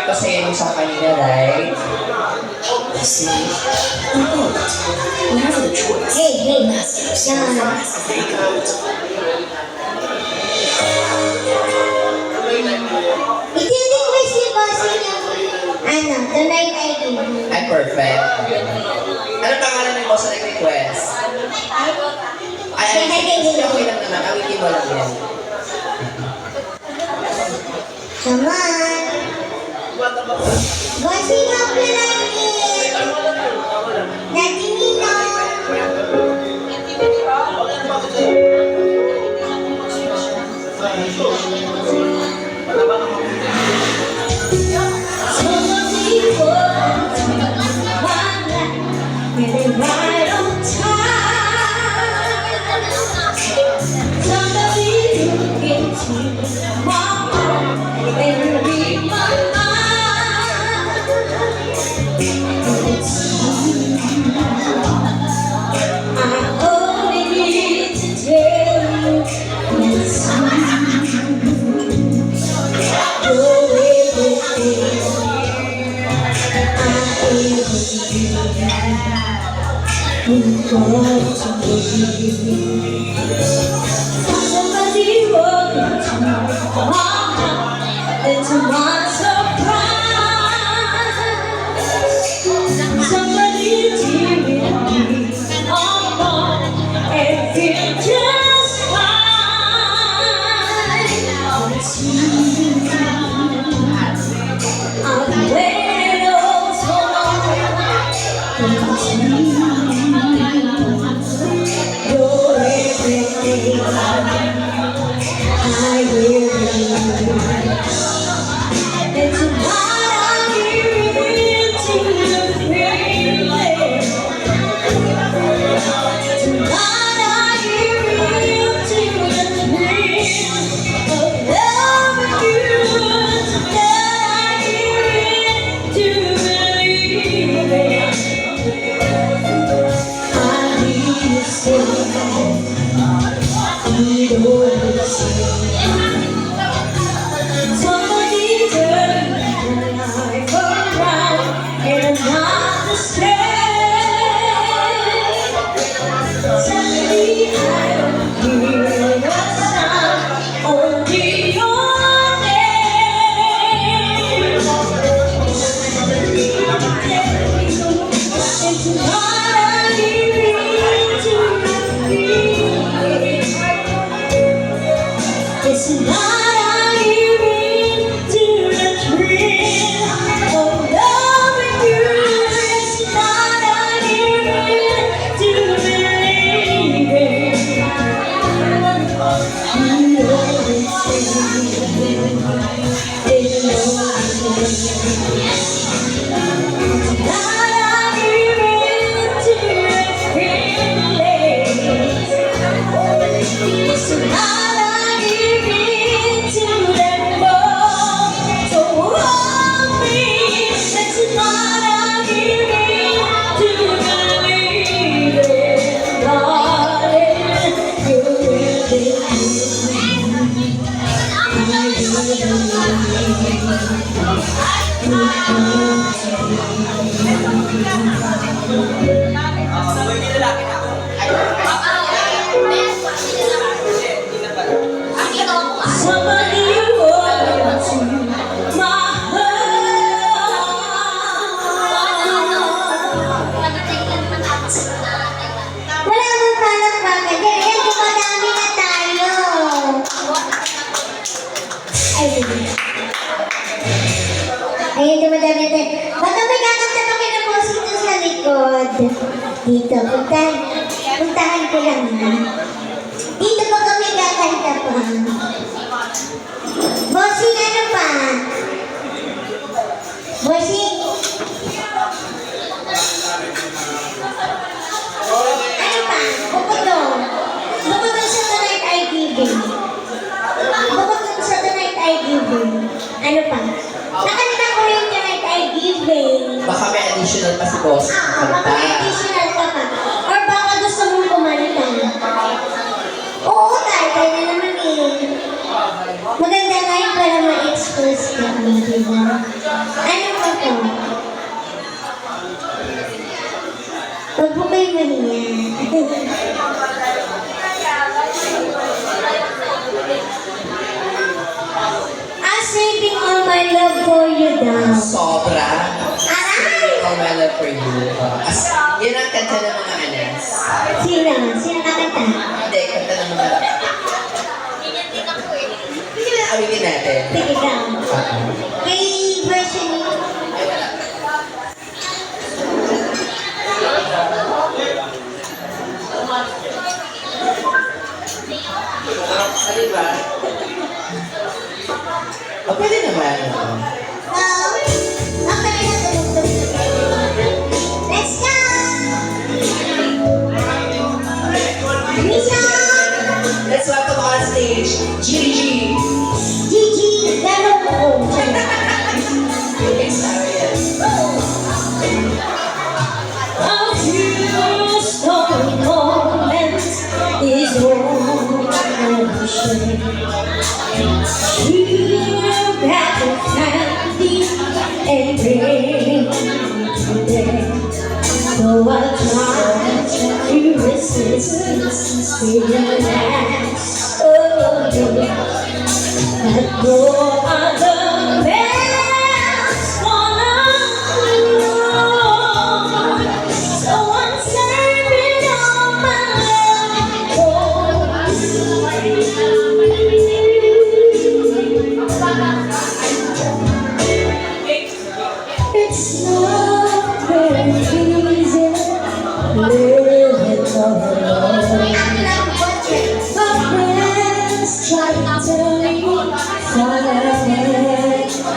ko sa inyo sa kanina, right? See, we have a choice. Hey, yan. Iti-request ni Bossing yung, tonight I do. Ay, perfect. Ano pangalan ni Boss sa request? Ay, okay lang naman. Awitin mo lang yan. Come on. Bossing up na lang eh. Daddy Nino. Somebody walking to my heart, and to my surprise, somebody tearing me apart and feel just fine. It's you. I've waited oh so long. It's you. You're everything I really need. And tonight I'm giving to the feeling. Tonight I'm giving to the thrill of loving you. Tonight I'm giving to believing. I need to stay. Somebody turn my life around and I'm not the same. Suddenly I don't hear a sound, only your name. And tonight I'm giving to you. It's not I'm giving to the thrill of loving you. It's not I'm giving to believing. You always say it's not I'm giving to the feeling. It's not to let go, so hold me. That's not I'm giving to believe it, darling. You're somebody walking to my Wala mong palakpakan. Ganyan, dumadami na tayo. Ayun, dumadami na tayo. Baka may kakanta pa kayo na Bossing doon sa likod. Dito, puntahan ko lang ha. Dito pa kami kakanta pa. Bossing, ano pa? Bossing? Ano pa? Bukod doon. Bukod doon sa Tonight I Giving. Bukod doon sa Tonight I Giving. Ano pa? Nakanta ko yung Tonight I Giving. Baka may additional pa si Boss. Baka may additional ka pa. Or baka gusto mong kumanta. Oo, tayo na naman eh. Maganda nga yung para ma-expose diba? Ano ba to? Huwag po kayo mahiya. I'm saving all my love for you daw. Sobra. Aray! All my love for you. Yan ang kanta ng mga anas. Sino? Sino kakanta? Hindi, kanta ng mga... Sige na, awitin natin. Sige ka. May version niyo. Ay, wala. Ano ba? O, pwede naman. Okay na tulog-tulog. Let's go! Misha! Let's welcome on stage, Gigi. Gigi! Lalo ko. Yes, Ariel. A few story moments is all I share. You got the candy and bring to them. So I try to resist feeling last. Oh, but no other man's gonna know. So I'm saving all my love for you. It's not very easy living alone. My friends try to tell me that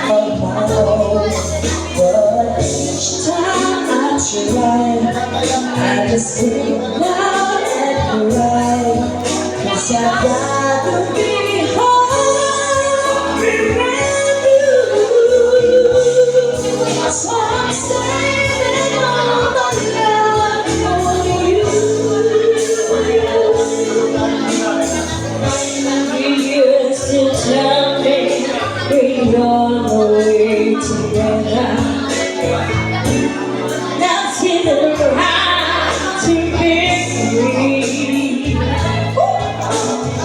I'm alone, but each time I try, I just think loud and cry, 'cause I'd rather be home with you. So I'm saving all my love for you. You used to tell me we'd run away together. Now see the right to be free.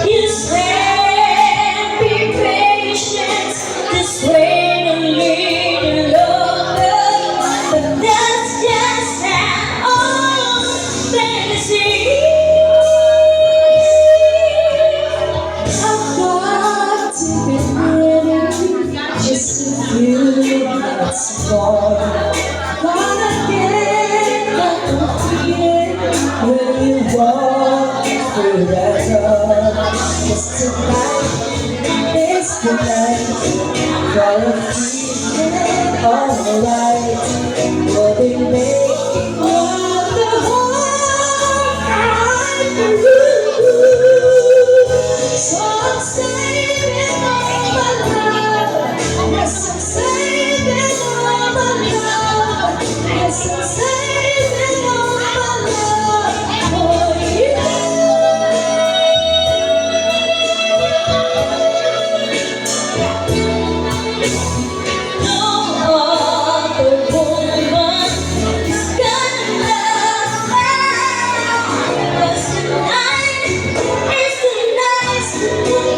You said be patient, just wait a little longer, but that's just an old fantasy. I've got to be ready just a few minutes more. Gonna get back the feeling when you walk through that door. 'Cause tonight is the night for a feeling alright. We'll be making love the whole night through. So I'm saving all my love. Yes, I'm saving all my love. Yes, I'm saving all my love for you. No other woman is gonna love me. 'Cause tonight is the night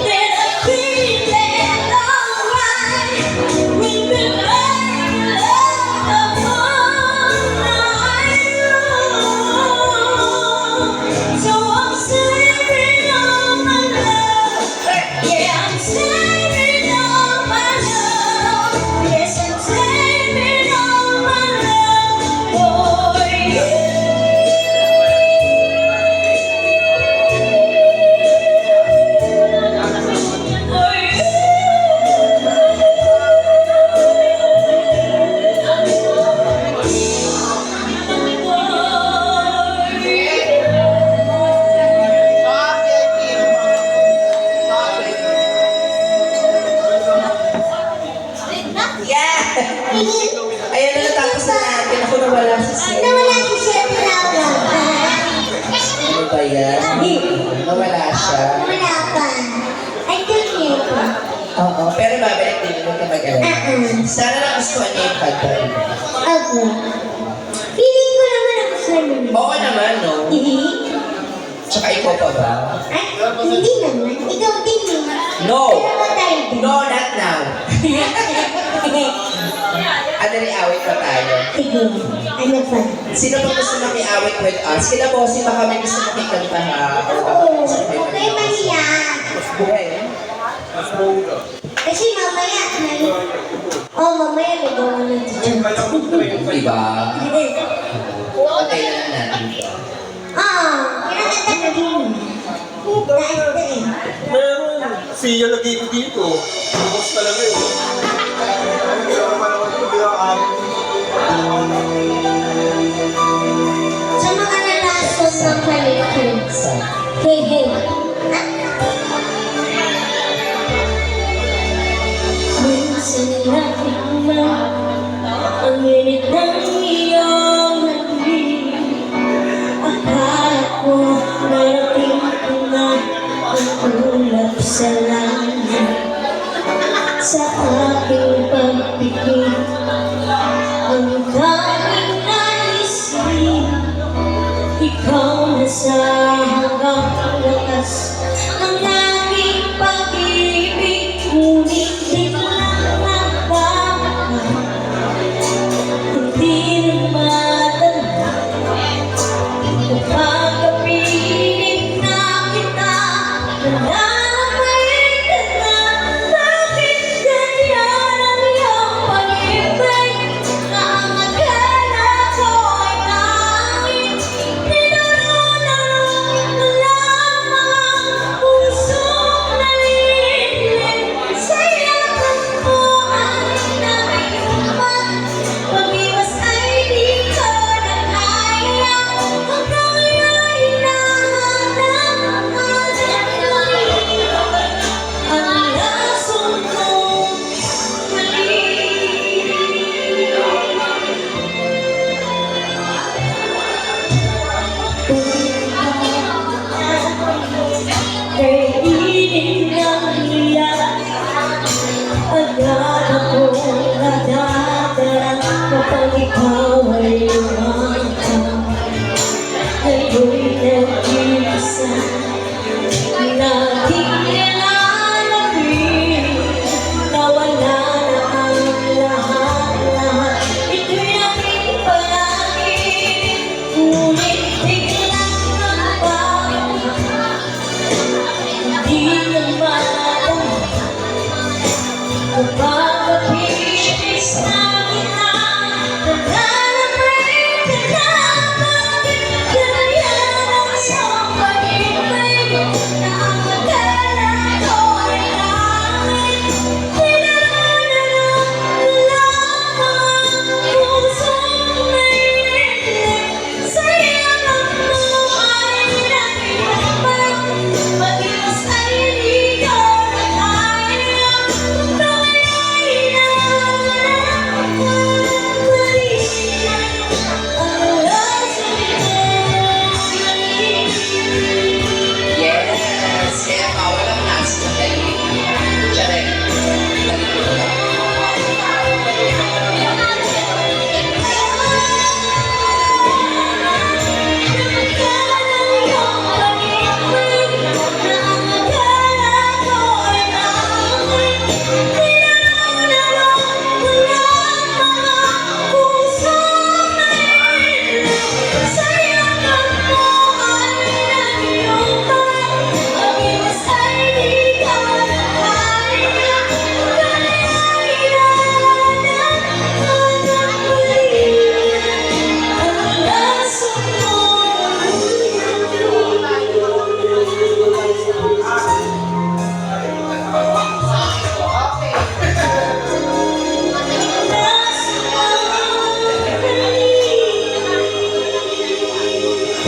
that I'm feeling alright. We've been making love the whole night long. So I'm saving all my love. Yeah, I'm saving all my love. Yes, I'm saving all my love for you. Yeah! Ayan na, natapos na natin. Ako nawala si Sir. Nawala si Chef Laura. Ano ba yan? Nawala siya. Wala pa. I think yun. Oo, pero babalik din, huwag ka mag-alala. Sana nagustuhan niya yung kanta. Ako. Feeling ko naman ako sa Oo naman, no? Tsaka ikaw pa ba? Ay, hindi naman. Ikaw din eh. No! Dalawa tayo din. No, not now. Ano rin awit pa tayo? Sige. Ano pa? Sino pa gusto makiawit with us? Kila Bossy, baka may gusto makikanta ha? Oo. Okay, mahiya. Buhay. Kasi mamaya, mamaya may gawa ng teacher. Diba? Okay na lang natin ito. Kinakanta ka din. Dahil ka eh. Meron. Siya lagi dito. Bukos talaga eh. Sa mga nalason ng paligid. Sa Hey, hey. Minsan naman ang init ng iyong hangin. Akala ko narating ko na ang ulap sa langit. Sa aking pagpipig ang tanging naisip, ikaw na sa hanggang wakas ng aking pag-ibig. Ngunit di ko lang nagdamag, hindi rin matanda. Kapag kapiling na kita, nananapay ka na. Bakit ganyan ang iyong pag-ibig? Na ang akala ko ay langit. Pinaranaran mo lamang pusong nalilig. Sa yakap mo ay nakiuman. Pag-iwas ay di ko na kaya. Hanggang ngayon hinahanap ang lasong kong kainin ng iyak. Agad ako nadadala kapag ikaw ay lumakad. Ngayon'y nag-iisa, laging nilalapit. Nawala na ang lahat-lahat, ito'y aking palaging. Ngunit biglang nagbago, hindi na matatanda. Kapag kapilis na kita, nananapay ka na. Bakit ganyan ang iyong pag-ibig? Na ang akala ko ay langit. Pinaranaran mo lamang pusong naiinig. Sa yakap mo ay nakikiramay. Mag-iwas ay di ko na kaya. Hanggang ngayon hinahanap ko pa rin ang lasong yes! Kaya kawalang nasa na kayo. Siya rin.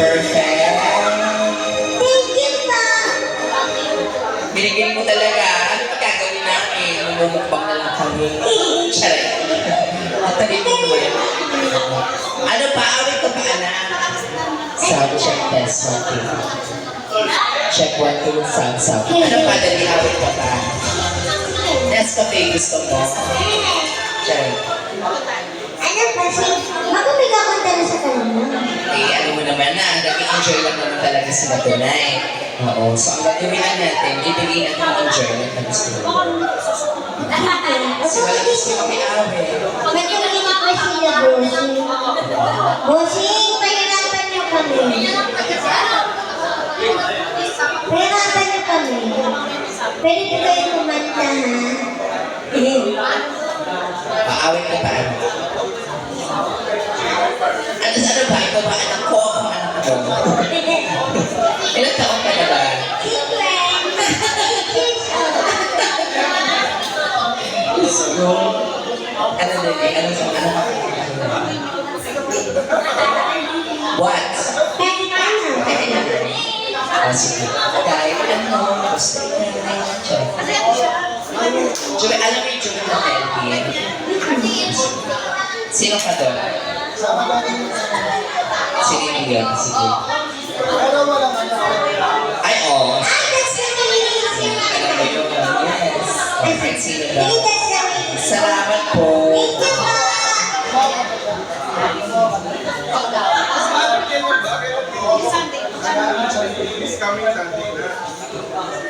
Perfect. Thank you pa. Binigyan mo talaga. Ano pa gagawin namin? Mamumukbang na lang kami. Siya rin. At talin mo ba yan? Ano pa? Awit ko pa, anak? Sound check test. 1, 2. Check 1, 2. Sound. Ano pa? Dali awit ko pa. Nescafe gusto mo? Charay. Ano pa si... Magkabig ako na sa kanila. Eh, ano mo naman na, nag-enjoy lang naman talaga sila tonight. Oo, so ang gagawin lang natin, ibigay natin ang enjoyment na gusto mo. Kasi wala gusto kami awit. Magkabig ako sila, Bossing. Bossing, pahirapan niyo kami. Pahirapan niyo kami. Pwede ko kayo kumanta, ha? Paawit ka pa ano? Ano ba? Ikaw ba anak ko? Ako anak ko. Ilang taon ka na ba? Ano din eh? Ano ka? What? Ah, sige. Kahit ano, gusto ka. Joey, alam mo yung Joey na Telvin? Sino ka doon? Sino yung yun? Sige. Ay, oo. Alam mo yun? Yes. Okay, sino daw? Salamat po.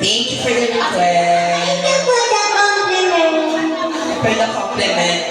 Thank you for the request. For the compliment.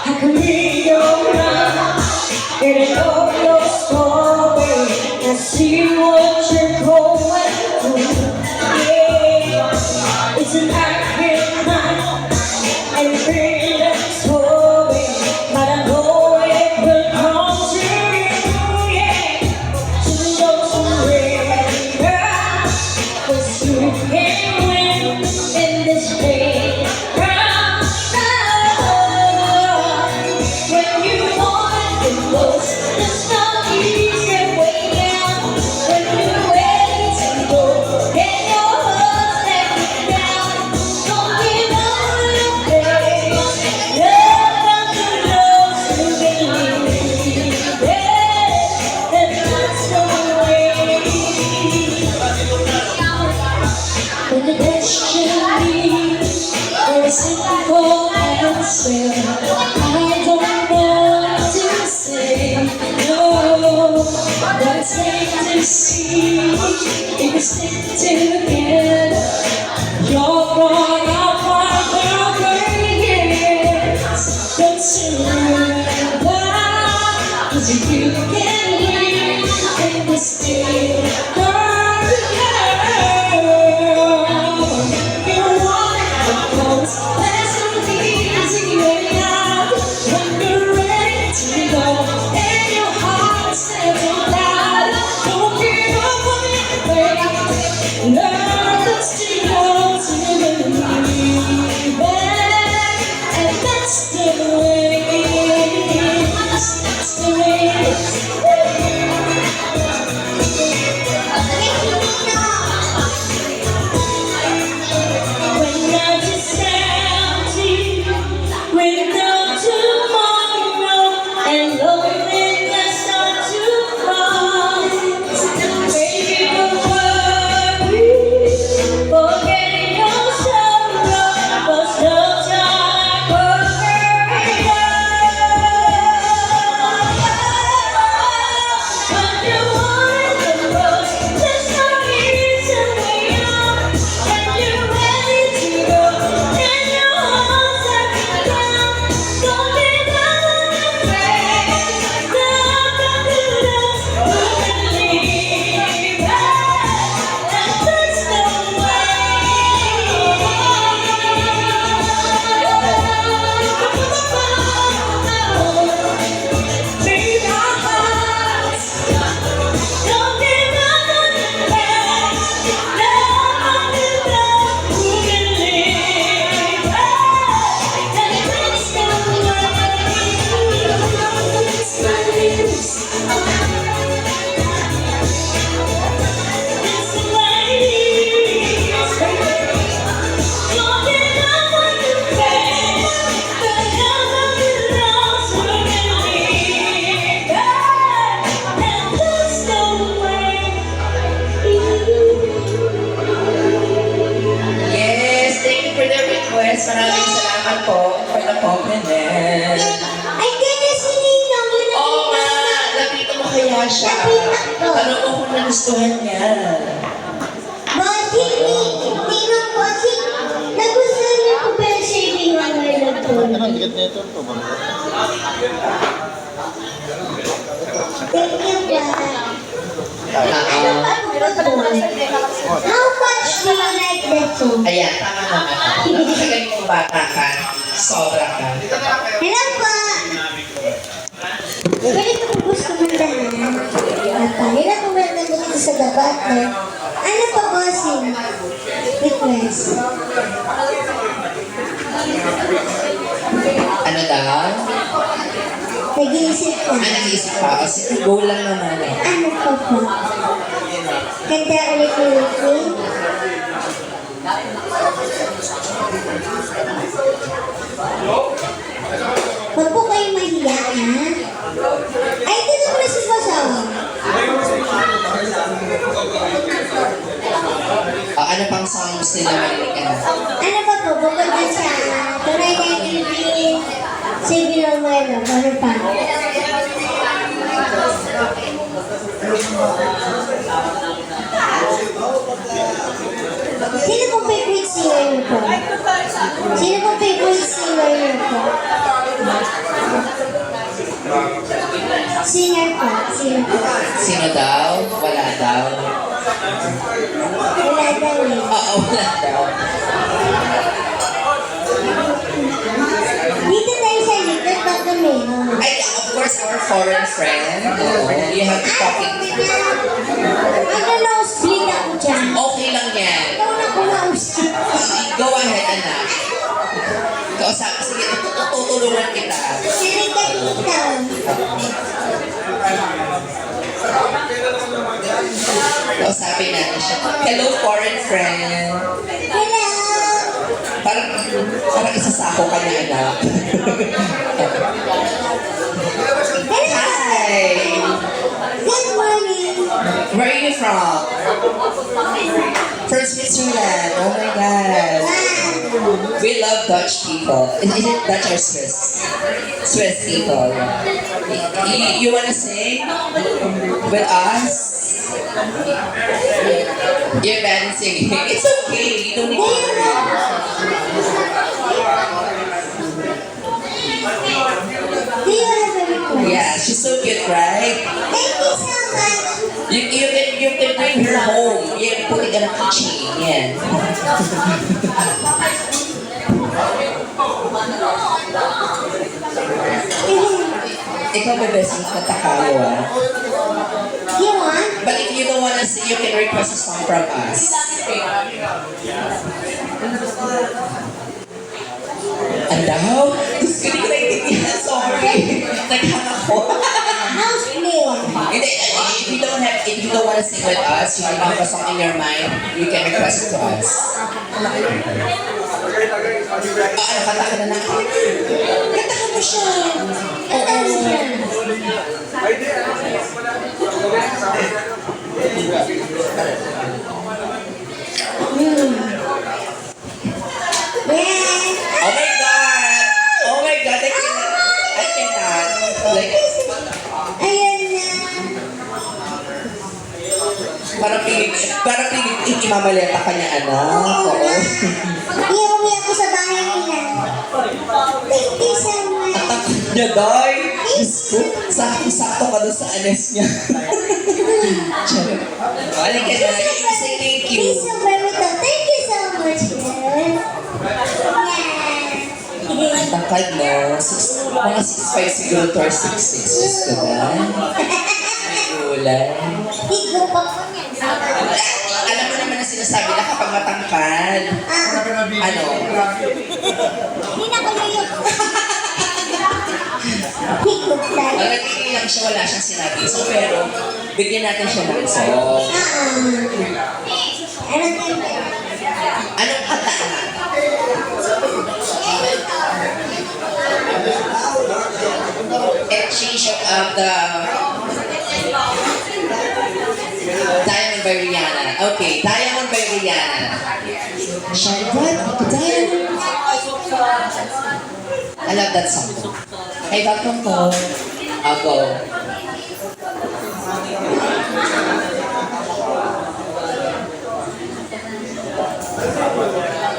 I can read your mind and I know your story. I see what you're going through. Yeah, it's an accurate mind and a brilliant story, but I know it will come true. Yeah, so don't surrender, 'cause you can win in this game. When you want the most, there's no easy way out. When you're ready to go, get your heart let down. Don't give up on your face. Love nothing knows to believe. Yeah, that's the way. When the destiny or a simple answer, I don't know what to say. No, but it's safe to see if we stick together. You're gonna find the yes. Don't surrender, 'cause you can win in this day. There's no easy way out when you're ready to go and your heart says it loud. Don't give up on your faith. maraming salamat po for the compliment. Ay, ganda si Ninong. Yun ang Oo nga, napita mo kaya siya. Napita ko. Ano ko kung nagustuhan niya? Bossing, Ninong Bossing. Nagustuhan niyo ko ba yung shaving ng Marlon po? Thank you, ba? How much do you like that song? Ayan, tama naman. Nakagaling mong bata ka. Sobra ka. Hello po! Pwede ko po gusto mandahan. Hello po meron na dito sa dabat. Ano pa, bossing? Request. Ano daw? Nag-iisip ka. Nag-iisip pa. O sige, go lang naman eh. Ano pa po? Kanta ulit ni Ricky. Huwag po kayo mahiya, ha? Ay, dito ko na si Basawa. Ano pang songs nila marinig ka na? Ano pa po? Bukod dun sa Tunay na Ibig, Saving All My Love. Ano pa? Sino pong favorite singer niyo po? Sino pong favorite singer niyo po? Singer po. Sino po? Sino daw? Wala daw. Wala daw eh. Oo, wala daw. Dito tayo sa likod pag meron. Ay, of course, our foreign friend. Oo, you have to talk it. Nag-nosebleed ako dyan. Okay lang yan. Ikaw na kumausap. Go ahead, anak. Kausap, sige, tutulungan kita. Sige ka dito. Kausapin natin siya. Hello, foreign friend. Hello. Parang isasako ka niya, anak. Hi! Good morning. Where are you from? From Switzerland. Oh my God. We love Dutch people. Is it Dutch or Swiss? Swiss people. You wanna sing with us? You're bad at singing. It's okay. You don't need to worry. Do you have a request? Yeah, she's so cute, right? Thank you so much. You can bring her home. Yeah, put it in a keychain. Yeah. Ikaw may best yung katakalo, ah. You want? But if you don't wanna sing, you can request a song from us. Ano? Diyos ko, di ko naintindihan. Sorry. Naghang ako. House player. Hindi, if you don't wanna sing with us, you can have a song in your mind, you can request it to us. Ano, kanta ka na na? Kanta ka mo siya. Yes. Oh my God! Oh my God! I cannot. Like, Ayan na. parang pinig, imamaleta ka niya, anak. Oo. Iuwi ako sa bahay nila. Thank you so much. At ang niya, Day. Diyos ko, sakto ka doon sa anes niya. Charot. Wala ka na. Say thank you. Thank you so much, girl. Yeah. Takad mo. Mga 6'5 siguro to or 6'6. Diyos ko ba? May gulay. Higo pa po niyan. Alam mo naman na sinasabi na kapag matangkad. Ano? Hindi na ko yun. Higo tayo. Ang nagiging lang siya, wala siyang sinabi. So, pero, bigyan natin siya ng song. Anong ganda? Anong kanta? Exchange of the Diamond by Rihanna. Okay, Diamond by Rihanna. Shine bright like a diamond. I love that song. Hey, welcome po. I'll go.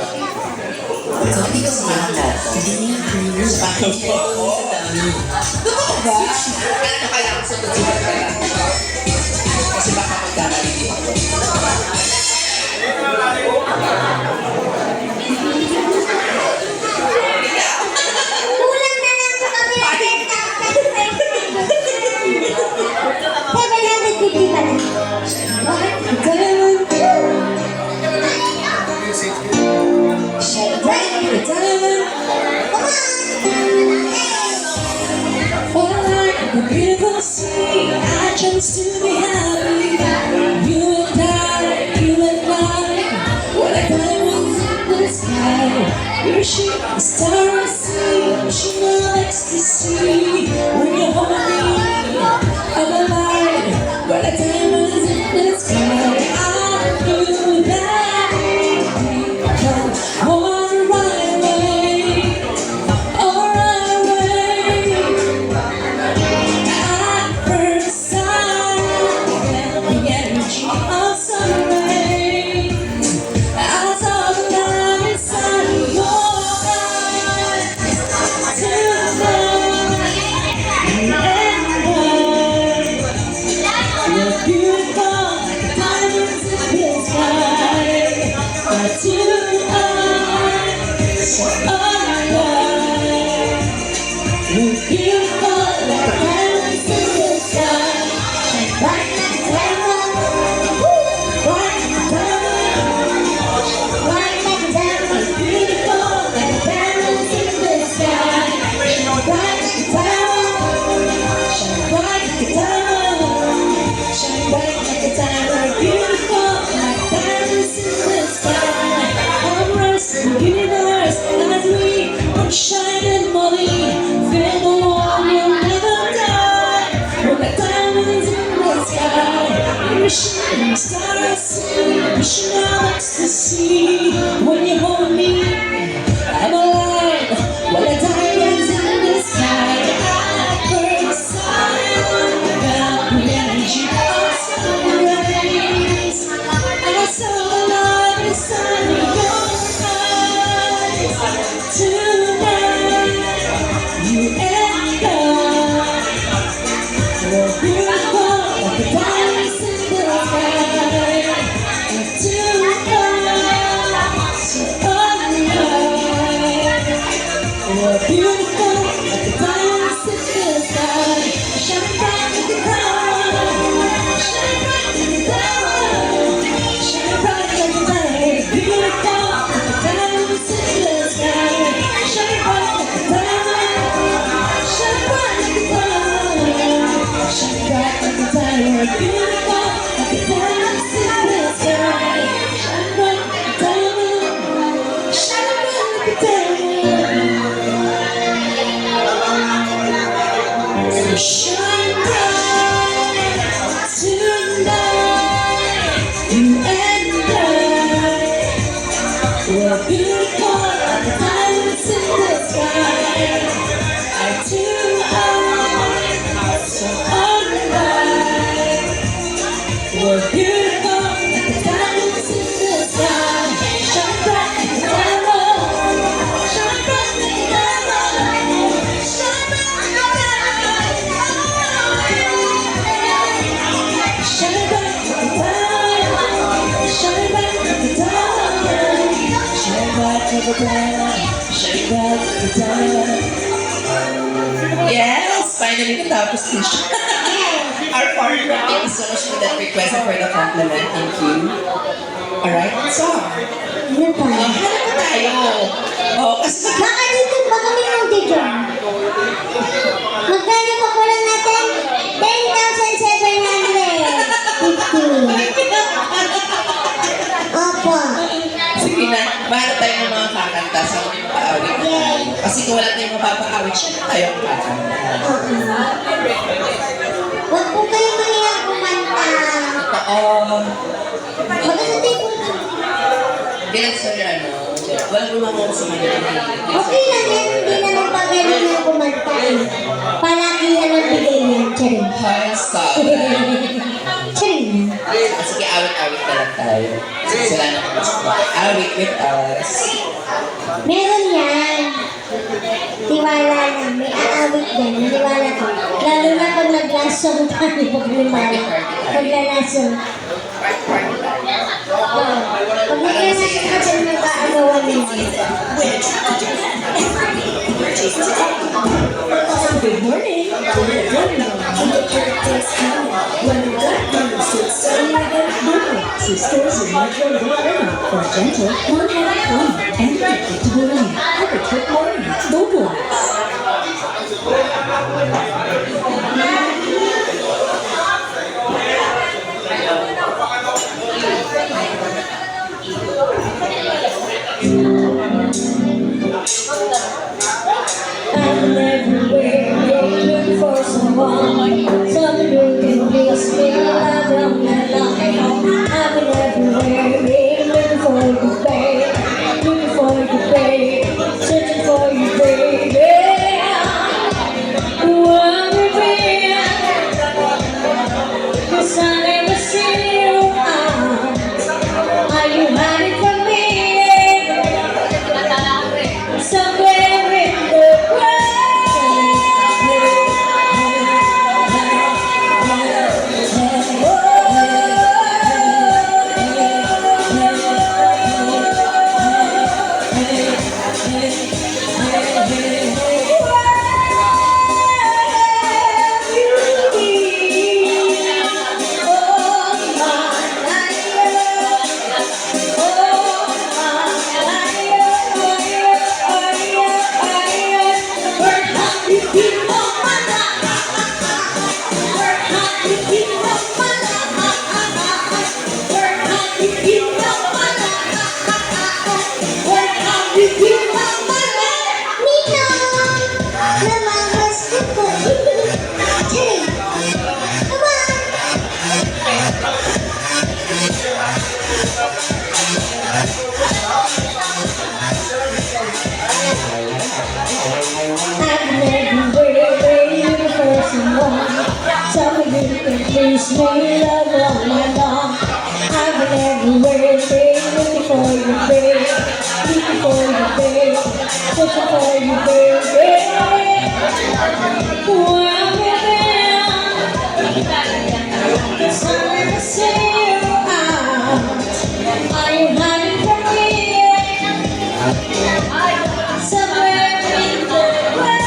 So, hindi ko sila ako. Hindi niya clear. Bakit niya? Totoo ba? Ano kaya ako sa tutunan ka lang? Kasi baka magkakalili ako. Kulang na lang po kami ng 10,000 pala. People say I chose to be happy. You and I, you and I. What I diamonds in the sky. You're shooting star I see. Ocean of ecstasy. When you hold me, I'm alive. What I diamonds in the sky. I knew that we come on right away. All right away. At first sight, the energy of sun rays. I saw the light inside your eyes. Tonight, you and I were beautiful like diamonds in the sky. But tonight, so alive. We're beautiful like diamonds in the sky. Shine bright like a diamond. Bright like a diamond. Bright like a diamond. Beautiful like diamonds in the sky. Shine bright like a diamond. Shine bright like a diamond. Shine bright like a diamond. Beautiful like diamonds in the sky. I'm resting in the universe as we shine and molly. Feel the warmth, you'll never die. We're like diamonds in the sky. You're a shooting star I see. Wishing out ecstasy. When you hold me, I'm alive. We're like diamonds in the sky. At first sight, felt the energy of sun rays. I saw the light inside your eyes. Tonight, you and I were beautiful like the diamonds in the sky. And tonight, so alive. We're beautiful like the diamonds in the sky. Shine bright like a diamond. Shine bright like a diamond. Shine bright like a diamond. Beautiful like the diamonds in the sky. Shine bright like a diamond. Shine bright like a diamond. Shine bright like a diamond. Beautiful like the diamonds in the sky. Shine bright like a diamond. Shine bright like a diamond. So shine bright tonight. You and I were beautiful like the diamonds in the sky. Our two eyes so alive. We're beautiful like the diamonds in the sky. Shine bright like a diamond. Shine bright like a diamond. Shine bright like a diamond. Shine bright like a diamond. Shine bright like a diamond. Shine bright like a diamond. Shine bright like a diamond. Yes! Finally, natapos din siya. Our partner, thank you so much for that request and for the compliment. Thank you. Alright, so, Ano pa? hanap na tayo. Kasi Baka dito ba kami mag-drum? Magkano pa kulang natin? 10,750. Opo. sige na, bahala tayo ng mga kakanta sa mga paawit na tayo. Kasi kung wala tayong mapapaawit, siya na tayo ang kakanta. Huwag po kayo mahirap kumanta. Oo. Maganda tayo po. Bilang sa ano, Walang lumang ako sa mga Okay lang yan, hindi naman pagaling na kumanta eh. Palagi yan ang bigay niya, charing. Charing na. Sige, awit-awit na lang tayo. Sila na kung gusto mo. Awit with us. Meron yan. Tiwala lang, may aawit yan, tiwala ko. Lalo na pag nag-last-song tayo, pag-last-song. Party tayo. Pag nag-last-song kasi may kaagawan mo. Good morning. Sisters in Metro Golden for gentle, non-heavy clean, and predictable rain. Every trip morning, don't relax. I'm everywhere, looking for someone. Someone who can please me, love all my life. I'm everywhere, looking for you, babe. Looking for you, babe. Searching for you, baby. Wondering, 'cause I never see you out. Are you hiding from me? Somewhere in the please me, love all my long. I've been everywhere, babe, looking for you, babe. Looking for you, babe. Searching for you, babe. Where have you been? 'Cause I never see you out. Are you hiding from me? Somewhere in the world.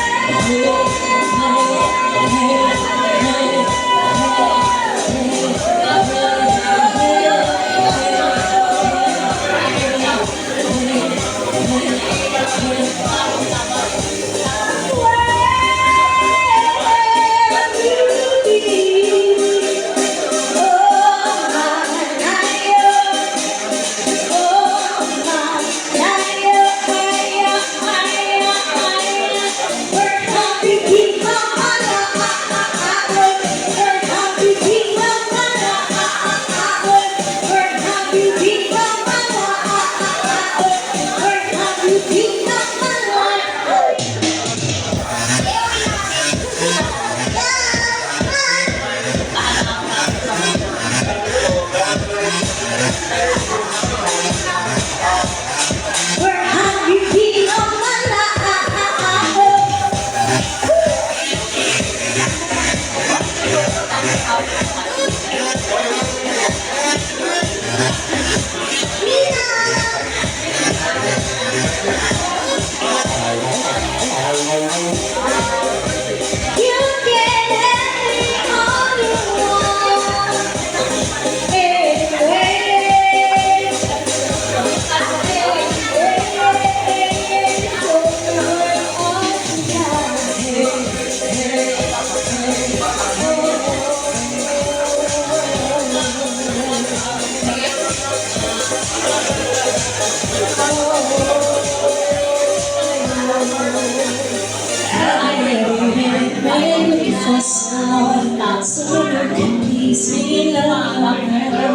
Someone can please me, love. I remember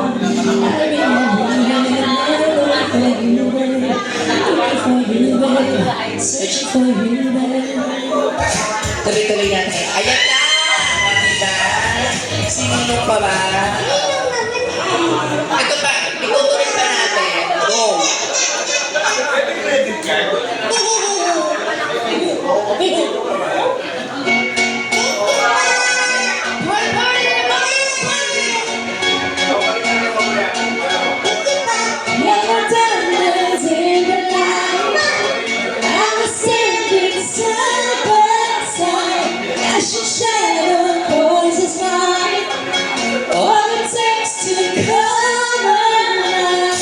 searching for you, babe. Tuloy-tuloy natin. Ayan na! Diba? Sinino pa ba? Ito pa, itutuloy pa natin. Go! Credit card. There were diamonds in the light. I was standing side by side as your shadow poisons mine. All it takes to come alive.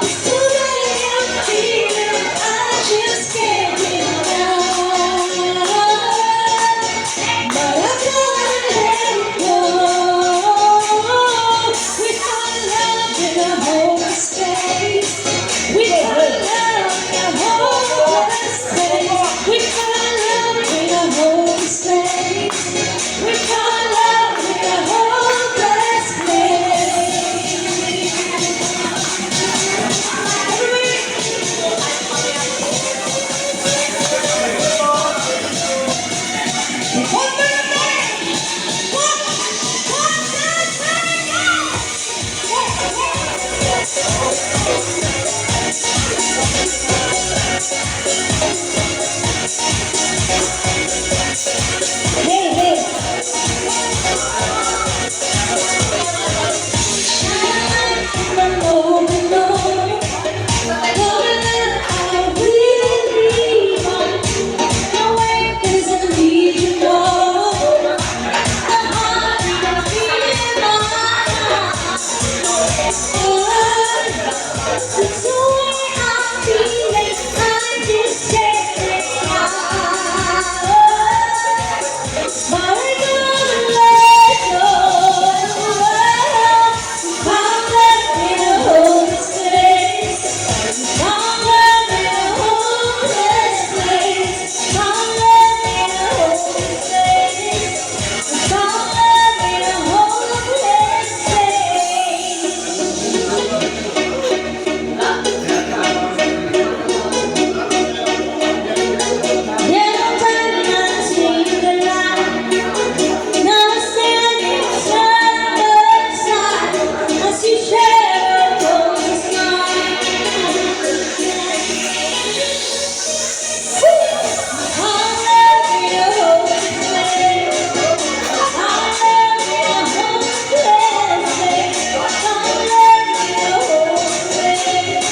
So many I'm feeling, I just can't deny. But I can't let it go. We found love in a hopeless space. We found love in a hopeless space. We found love in a hopeless space. We found love in a hopeless place. One minute, hey, hey. Shine below, below. I really want no way 'cause I need you more. The heart I feel my heart. It's the way I feel it. I just can't deny. But I gotta let go. Found love in a hopeless place. Found love in a hopeless place. Found love in a hopeless place. Found love in a hopeless place. There are diamonds in the light. Now I'm standing side by side as you share those nights. Found love in a hopeless place. Found love in a hopeless place. Found love in a hopeless place.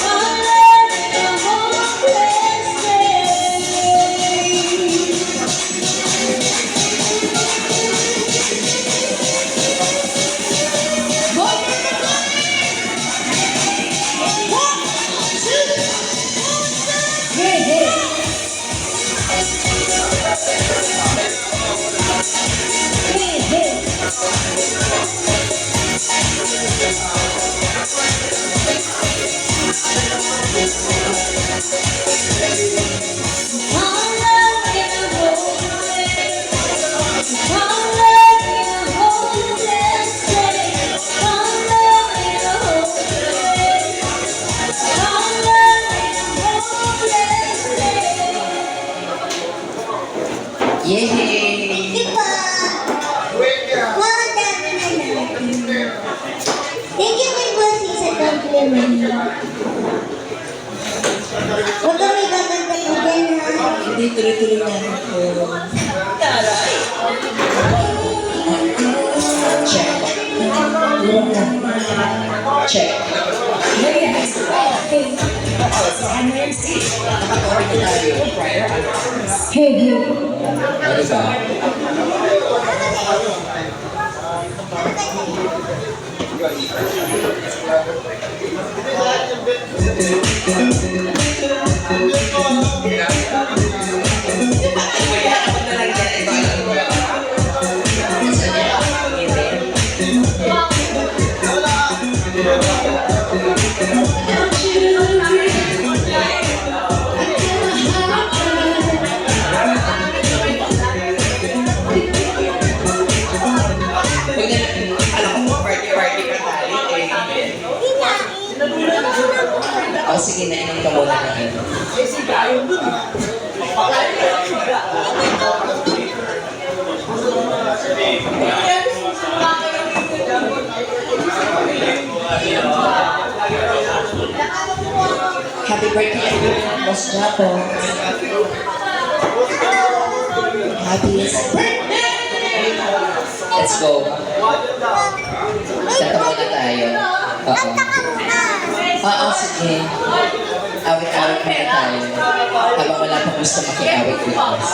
Found love in a hopeless place. Hey, hey. Hey, hey. Found love in a hopeless place. Found love in a hopeless place. Found love in a hopeless place. Found love in a hopeless place. Yay! Diba? Wait ka. Wow, ang dami na natin. Thank you kay Bossing sa compliment. Huwag kami kakanta po dyan, ha? Hindi, tuloy-tuloy natin po. Taray! Check. Check. Nakatory na tayo. Hey, hey. Ano ba? Alam ko, party-party ka tayo eh. Hindi namin. sige, nainom ka muna ng ano. Happy birthday, Boss Japo. Happy birthday! Let's go. Tata muna tayo. Oo. Oo, sige. Awit-awit muna tayo. Habang wala pang gusto makiawit with us.